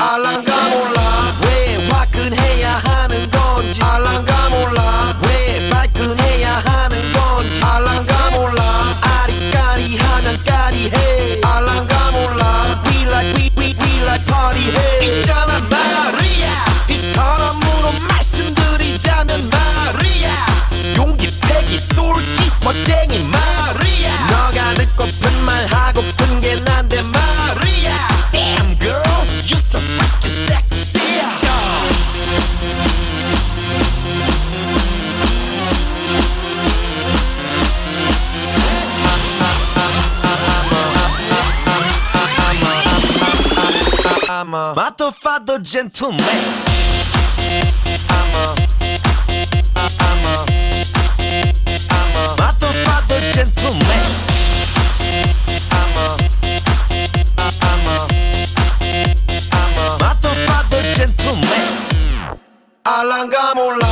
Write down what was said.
알랑가 몰라 왜 화끈해야 하는 건지 알랑가 몰라 왜 발끈해야 하는 건지 알랑가 몰라 아리까리하면 까리해 알랑가 몰라 We like party 해 있잖아 마리아 이 사람으로 말씀드리자면 마리아 용기 패기 똘끼 멋쟁이 마리아 너가 듣고픈 말 하고픈 게 난데 마리아 Damn girl you so freaking sexy I'm a motherfucker gentleman I'm a motherfucker gentleman I'm a motherfucker gentleman 알랑가 몰라